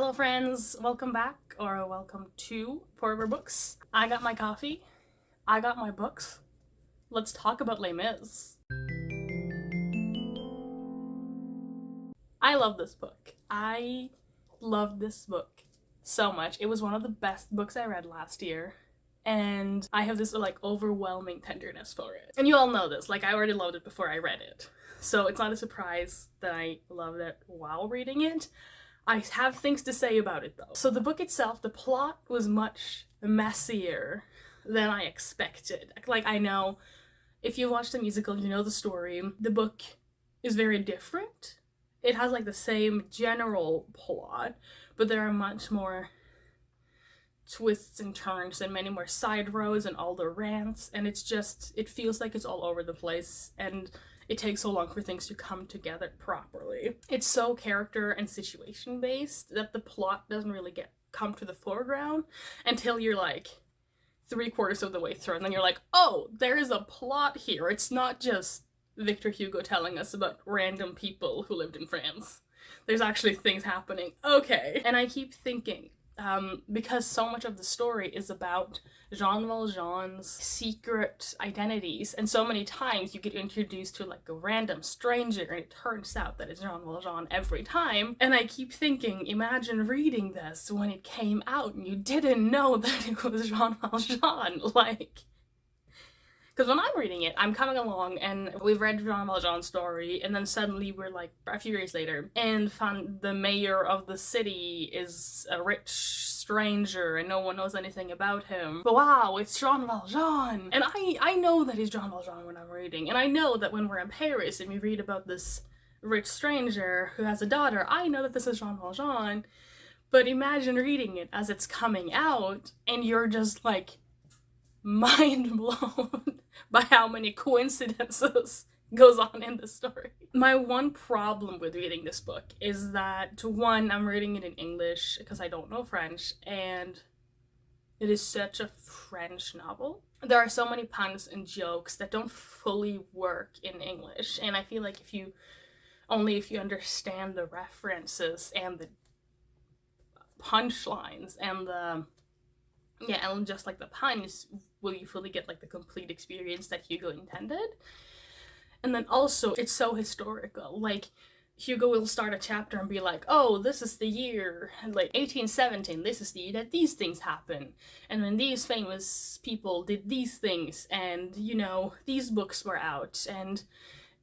Hello friends, welcome back or welcome to Pour Over Books. I got my coffee, I got my books. Let's talk about Les Mis. I love this book. I love this book so much. It was one of the best books I read last year. And I have this overwhelming tenderness for it. And you all know this, I already loved it before I read it. So it's not a surprise that I loved it while reading it. I have things to say about it though. So the book itself, the plot was much messier than I expected. I know if you watch the musical, you know the story. The book is very different. It has the same general plot, but there are much more twists and turns and many more side roads and all the rants, and it feels like it's all over the place, and it takes so long for things to come together properly. It's so character and situation based that the plot doesn't really come to the foreground until you're 3/4 of the way through, and then you're like, oh, there is a plot here. It's not just Victor Hugo telling us about random people who lived in France. There's actually things happening. Okay. And I keep thinking, because so much of the story is about Jean Valjean's secret identities, and so many times you get introduced to a random stranger and it turns out that it's Jean Valjean every time. And I keep thinking, imagine reading this when it came out and you didn't know that it was Jean Valjean. Because when I'm reading it, I'm coming along and we've read Jean Valjean's story, and then suddenly we're a few years later, and the mayor of the city is a rich stranger and no one knows anything about him. But wow, it's Jean Valjean! And I know that he's Jean Valjean when I'm reading, and I know that when we're in Paris and we read about this rich stranger who has a daughter, I know that this is Jean Valjean. But imagine reading it as it's coming out and you're just mind blown by how many coincidences goes on in the story. My one problem with reading this book is that, one, I'm reading it in English because I don't know French, and it is such a French novel. There are so many puns and jokes that don't fully work in English, and I feel like if you understand the references and the punchlines and and just the puns, will you fully get the complete experience that Hugo intended? And then also, it's so historical. Hugo will start a chapter and be oh, this is the year 1817, this is the year that these things happen, and then these famous people did these things, and these books were out, and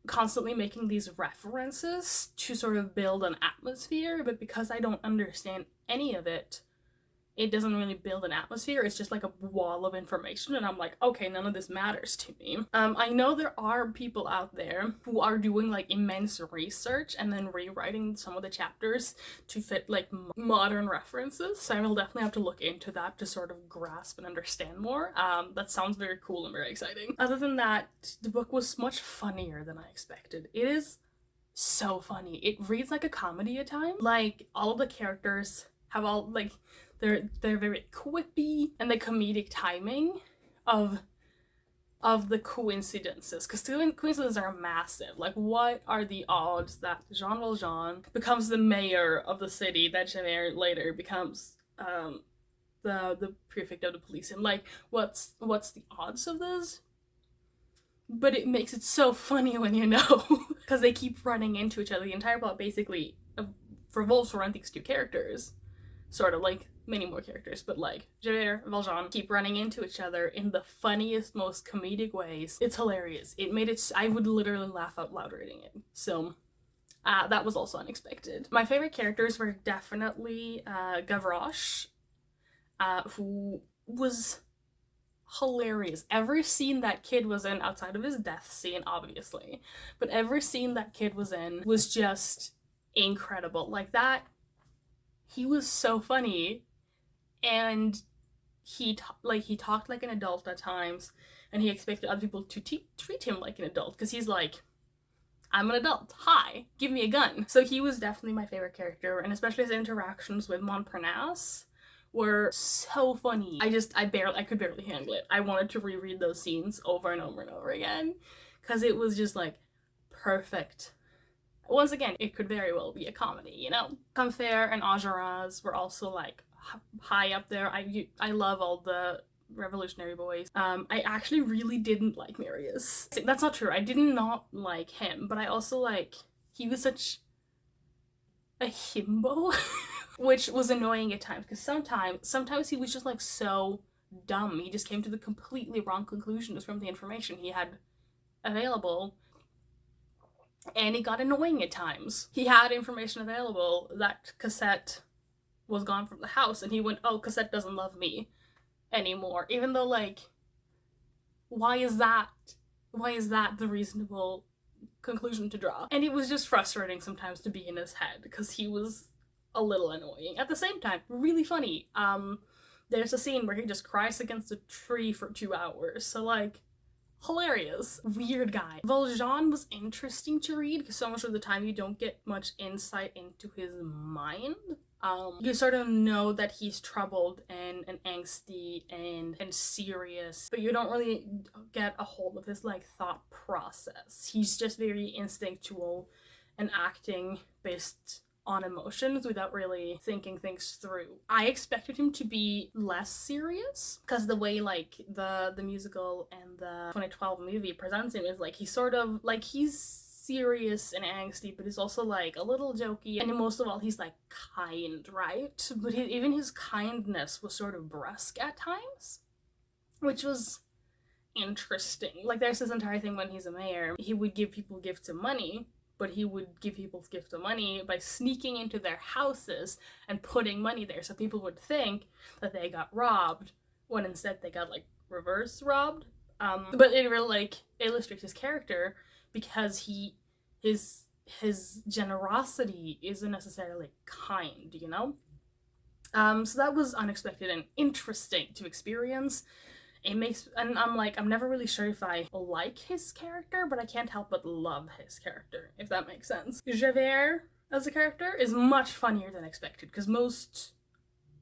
constantly making these references to sort of build an atmosphere. But because I don't understand any of it, it doesn't really build an atmosphere. It's just a wall of information, and I'm okay, none of this matters to me. I know there are people out there who are doing immense research and then rewriting some of the chapters to fit modern references, so I will definitely have to look into that to sort of grasp and understand more. That sounds very cool and very exciting. Other than that, the book was much funnier than I expected. It is so funny. It reads like a comedy at times. All of the characters have all they're very quippy, and the comedic timing of the coincidences, because the coincidences are massive. What are the odds that Jean Valjean becomes the mayor of the city that Javert later becomes the prefect of the police, and what's the odds of this? But it makes it so funny when you know, because they keep running into each other. The entire plot basically revolves around these two characters, sort of many more characters, but Javert and Valjean keep running into each other in the funniest, most comedic ways. It's hilarious. It made it, I would literally laugh out loud reading it. So that was also unexpected. My favorite characters were definitely Gavroche, who was hilarious. Every scene that kid was in, outside of his death scene, obviously, but every scene that kid was in was just incredible. He was so funny. And he talked like an adult at times, and he expected other people to treat him like an adult, because he's I'm an adult, hi, give me a gun. So he was definitely my favorite character, and especially his interactions with Montparnasse were so funny. I could barely handle it. I wanted to reread those scenes over and over and over again, because it was just perfect Once again, it could very well be a comedy, you know? Combeferre and Enjolras were also like high up there. I love all the Revolutionary Boys. I actually really didn't like Marius. That's not true. I did not like him, but I also like, he was such a himbo, which was annoying at times, because sometimes he was just like so dumb. He just came to the completely wrong conclusions from the information he had available, and it got annoying at times. He had information available that Cosette was gone from the house, and he went, oh, Cosette doesn't love me anymore, even though, like, why is that the reasonable conclusion to draw? And it was just frustrating sometimes to be in his head, because he was a little annoying. At the same time, really funny. There's a scene where he just cries against a tree for 2 hours, so like, hilarious. Weird guy. Valjean was interesting to read, because so much of the time you don't get much insight into his mind. You sort of know that he's troubled and angsty and serious, but you don't really get a hold of his like thought process. He's just very instinctual and acting based on emotions without really thinking things through. I expected him to be less serious, because the way like the musical and the 2012 movie presents him is like he's sort of like, he's serious and angsty, but he's also like a little jokey, and most of all he's like kind, right? But even his kindness was sort of brusque at times, which was interesting. Like, there's this entire thing when he's a mayor, he would give people gifts of money, but he would give people's gifts of money by sneaking into their houses and putting money there, so people would think that they got robbed, when instead they got like reverse robbed. But it really like illustrates his character, because his generosity isn't necessarily kind, you know? So that was unexpected and interesting to experience. And I'm never really sure if I like his character, but I can't help but love his character, if that makes sense. Javert as a character is much funnier than expected, because most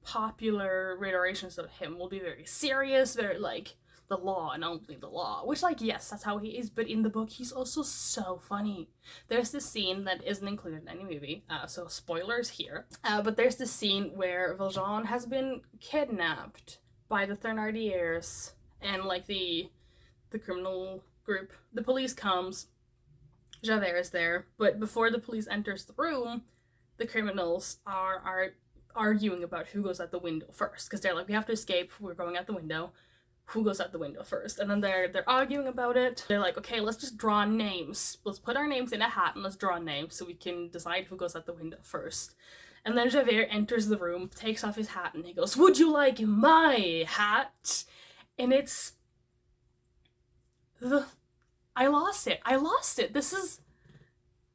popular iterations of him will be very serious, very like, the law and only the law, which, like, yes, that's how he is, but in the book he's also so funny. There's this scene that isn't included in any movie, so spoilers here, but there's this scene where Valjean has been kidnapped by the Thénardiers and like the criminal group. The police comes, Javert is there, but before the police enters the room, the criminals are arguing about who goes out the window first, because they're like, we have to escape, we're going out the window, who goes out the window first? And then they're arguing about it. They're like, okay, let's just draw names. Let's put our names in a hat and let's draw names so we can decide who goes out the window first. And then Javert enters the room, takes off his hat, and he goes, would you like my hat? And it's I lost it. This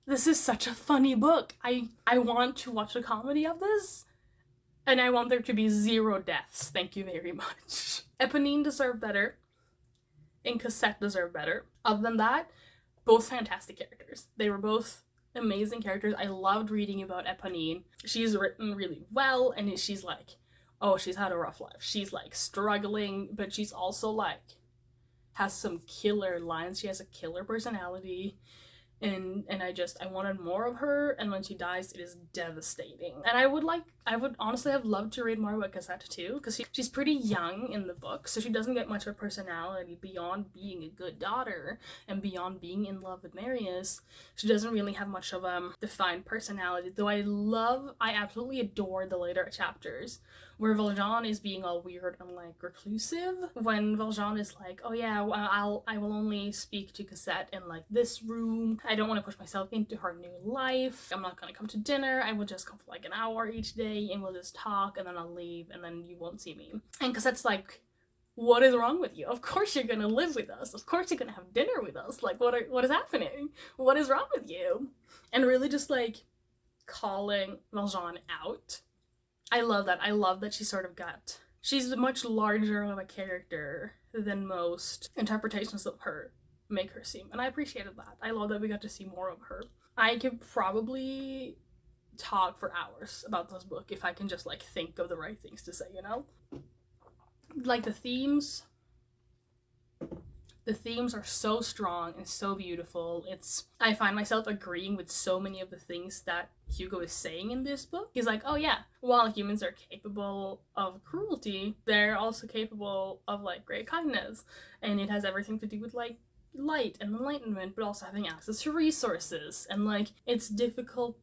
is such a funny book. I want to watch a comedy of this, and I want there to be 0 deaths. Thank you very much. Eponine deserved better, and Cosette deserved better. Other than that, both fantastic characters. They were both amazing characters. I loved reading about Eponine. She's written really well, and she's like, oh, she's had a rough life. She's like struggling, but she's also like, has some killer lines. She has a killer personality. And I wanted more of her, and when she dies, it is devastating. And I would honestly have loved to read more about Cosette too, because she's pretty young in the book, so she doesn't get much of a personality beyond being a good daughter, and beyond being in love with Marius. She doesn't really have much of a defined personality, though I absolutely adore the later chapters, where Valjean is being all weird and like reclusive, when Valjean is like, oh yeah, well, I will only speak to Cosette in like this room. I don't want to push myself into her new life. I'm not gonna come to dinner. I will just come for like an hour each day and we'll just talk, and then I'll leave, and then you won't see me. And Cosette's like, what is wrong with you? Of course you're gonna live with us. Of course you're gonna have dinner with us. Like, what is happening? What is wrong with you? And really just like calling Valjean out. I love that. I love that she's much larger of a character than most interpretations of her make her seem, and I appreciated that. I love that we got to see more of her. I could probably talk for hours about this book if I can just like think of the right things to say, you know? Like the themes The themes are so strong and so beautiful. I find myself agreeing with so many of the things that Hugo is saying in this book. He's like, oh yeah, while humans are capable of cruelty, they're also capable of like great kindness. And it has everything to do with like light and enlightenment, but also having access to resources. And like, it's difficult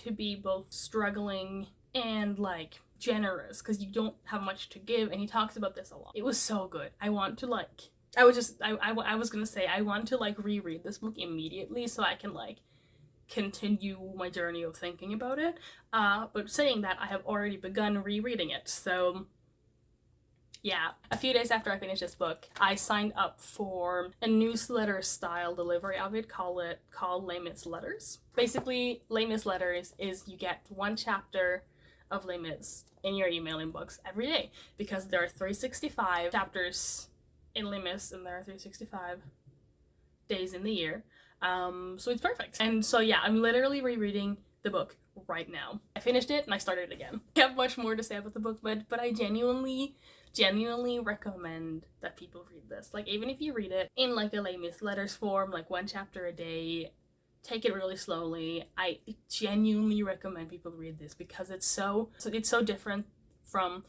to be both struggling and like generous because you don't have much to give, and he talks about this a lot. It was so good. I want to like, I was gonna say I want to like reread this book immediately so I can like continue my journey of thinking about it, but saying that, I have already begun rereading it. So yeah, a few days after I finished this book, I signed up for a newsletter style delivery of it called Les Mis Letters. Basically, Les Mis Letters is you get one chapter of Les Mis in your email inbox every day, because there are 365 chapters in Les Mis and there are 365 days in the year. So it's perfect. And so yeah, I'm literally rereading the book right now. I finished it and I started it again. I have much more to say about the book, but I genuinely recommend that people read this. Like, even if you read it in like a Les Mis Letters form, like one chapter a day, take it really slowly. I genuinely recommend people read this because it's so different from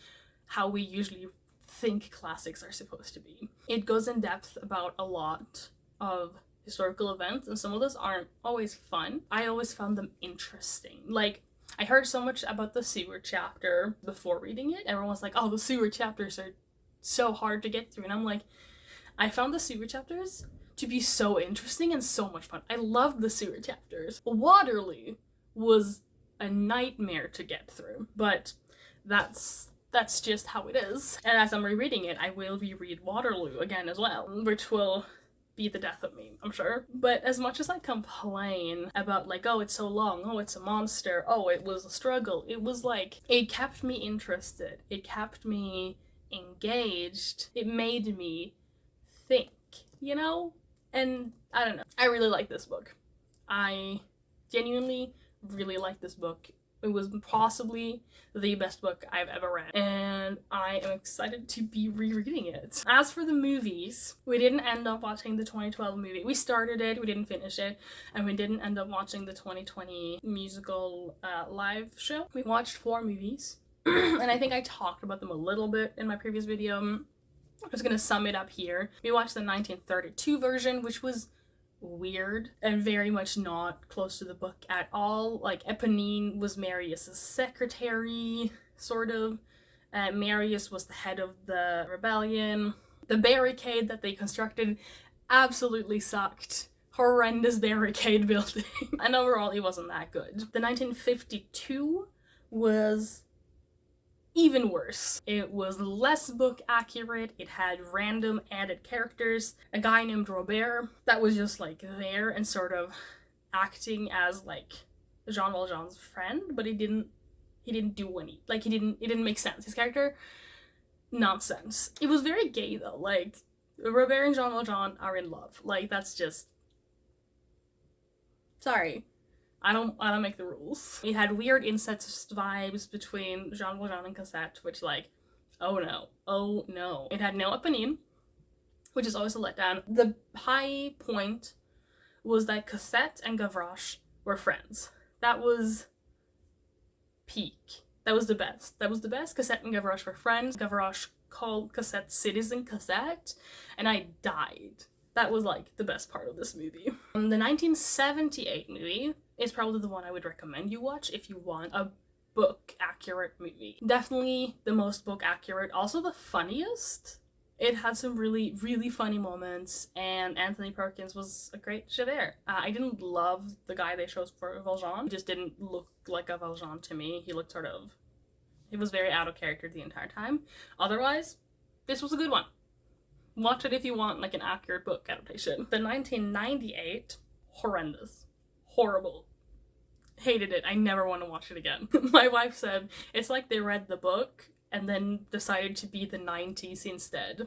how we usually think classics are supposed to be. It goes in depth about a lot of historical events, and some of those aren't always fun. I always found them interesting. Like, I heard so much about the sewer chapter before reading it. Everyone was like, oh, the sewer chapters are so hard to get through. And I'm like, I found the sewer chapters to be so interesting and so much fun. I loved the sewer chapters. Waterloo was a nightmare to get through, but that's just how it is. And as I'm rereading it, I will reread Waterloo again as well, which will be the death of me, I'm sure. But as much as I complain about like, oh, it's so long, oh, it's a monster, oh, it was a struggle, it was like, it kept me interested, it kept me engaged, it made me think, you know? And I don't know, I really like this book. I genuinely really like this book. It was possibly the best book I've ever read, and I am excited to be rereading it. As for the movies, we didn't end up watching the 2012 movie. We started it, we didn't finish it, and we didn't end up watching the 2020 musical live show. We watched 4 movies, and I think I talked about them a little bit in my previous video. I'm just gonna sum it up here. We watched the 1932 version, which was weird and very much not close to the book at all. Like, Eponine was Marius's secretary, sort of. Marius was the head of the rebellion. The barricade that they constructed absolutely sucked. Horrendous barricade building. And overall, it wasn't that good. The 1952 was even worse. It was less book accurate, it had random added characters, a guy named Robert that was just like there and sort of acting as like Jean Valjean's friend, but he didn't do any, like, it didn't make sense. His character, nonsense. It was very gay though, like Robert and Jean Valjean are in love. Like, that's just, sorry. I don't make the rules. It had weird incest vibes between Jean Valjean and Cosette, which, like, oh no. It had no Eponine, which is always a letdown. The high point was that Cosette and Gavroche were friends. That was peak. That was the best. Cosette and Gavroche were friends. Gavroche called Cosette Citizen Cosette, and I died. That was, like, the best part of this movie. The 1978 movie is probably the one I would recommend you watch if you want a book-accurate movie. Definitely the most book-accurate, also the funniest. It had some really, really funny moments, and Anthony Perkins was a great Javert. I didn't love the guy they chose for Valjean. He just didn't look like a Valjean to me. He looked he was very out of character the entire time. Otherwise, this was a good one. Watch it if you want, like, an accurate book adaptation. The 1998, horrendous. Horrible. Hated it. I never want to watch it again. My wife said it's like they read the book and then decided to be the 90s instead.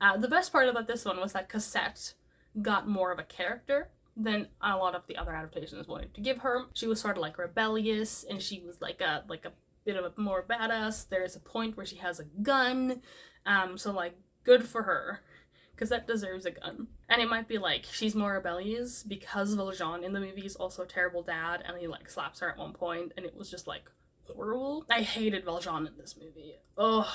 The best part about this one was that Cosette got more of a character than a lot of the other adaptations wanted to give her. She was sort of like rebellious, and she was like a bit of a more badass. There's a point where she has a gun, so like, good for her. Cosette deserves a gun. And it might be like she's more rebellious because Valjean in the movie is also a terrible dad, and he like slaps her at one point, and it was just like horrible. I hated Valjean in this movie. Ugh.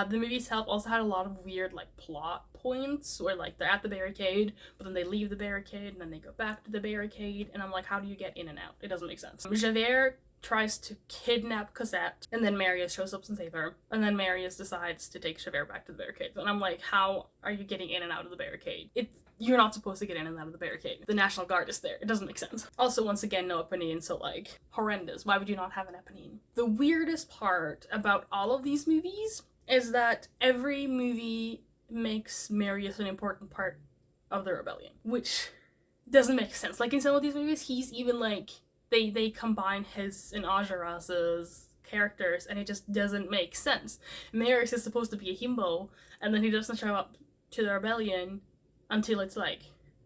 The movie itself also had a lot of weird like plot points where like they're at the barricade, but then they leave the barricade and then they go back to the barricade, and I'm like, how do you get in and out? It doesn't make sense. Javert tries to kidnap Cosette, and then Marius shows up and saves her, and then Marius decides to take Javert back to the barricade. And I'm like, how are you getting in and out of the barricade? You're not supposed to get in and out of the barricade. The National Guard is there. It doesn't make sense. Also, once again, no Eponine, so like, horrendous. Why would you not have an Eponine? The weirdest part about all of these movies is that every movie makes Marius an important part of the rebellion, which doesn't make sense. Like, in some of these movies, he's even like, they combine his and Enjolras' characters, and it just doesn't make sense. Marius is supposed to be a himbo, and then he doesn't show up to the rebellion until it's like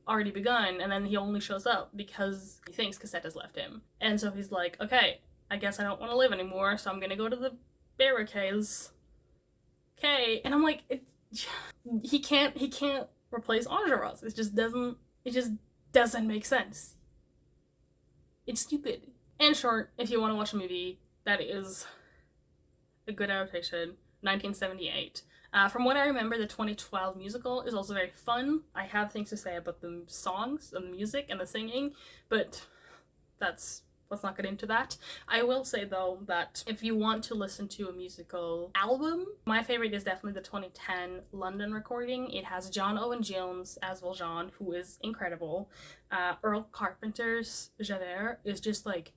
already begun, and then he only shows up because he thinks Cosette has left him. And so he's like, okay, I guess I don't want to live anymore, so I'm gonna go to the barricades. Okay. And I'm like, he can't replace Enjolras. It just doesn't make sense. It's stupid. In short, if you want to watch a movie that is a good adaptation, 1978. From what I remember, the 2012 musical is also very fun. I have things to say about the songs and the music and the singing, but let's not get into that. I will say though that if you want to listen to a musical album, my favorite is definitely the 2010 London recording. It has John Owen Jones as Valjean, who is incredible. Earl Carpenter's Javert is just like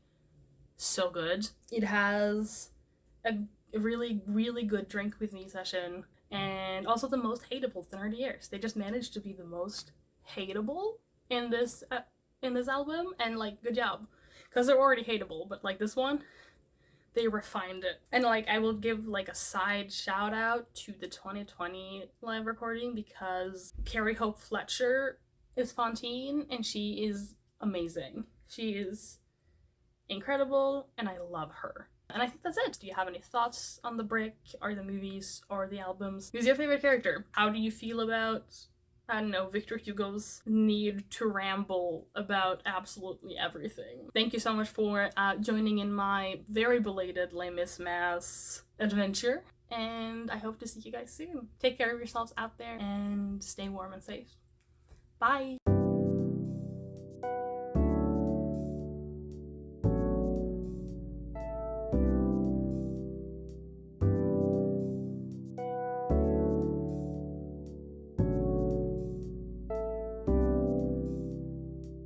so good. It has a really, really good drink with me session, and also the most hateable 30 years. They just managed to be the most hateable in this album, and like, good job. Because they're already hateable, but like this one, they refined it. And like, I will give like a side shout out to the 2020 live recording because Carrie Hope Fletcher is Fantine, and she is amazing. She is incredible, and I love her. And I think that's it. Do you have any thoughts on The Brick, or the movies, or the albums? Who's your favorite character? How do you feel about, I don't know, Victor Hugo's need to ramble about absolutely everything? Thank you so much for joining in my very belated Les Mis adventure, and I hope to see you guys soon. Take care of yourselves out there, and stay warm and safe. Bye!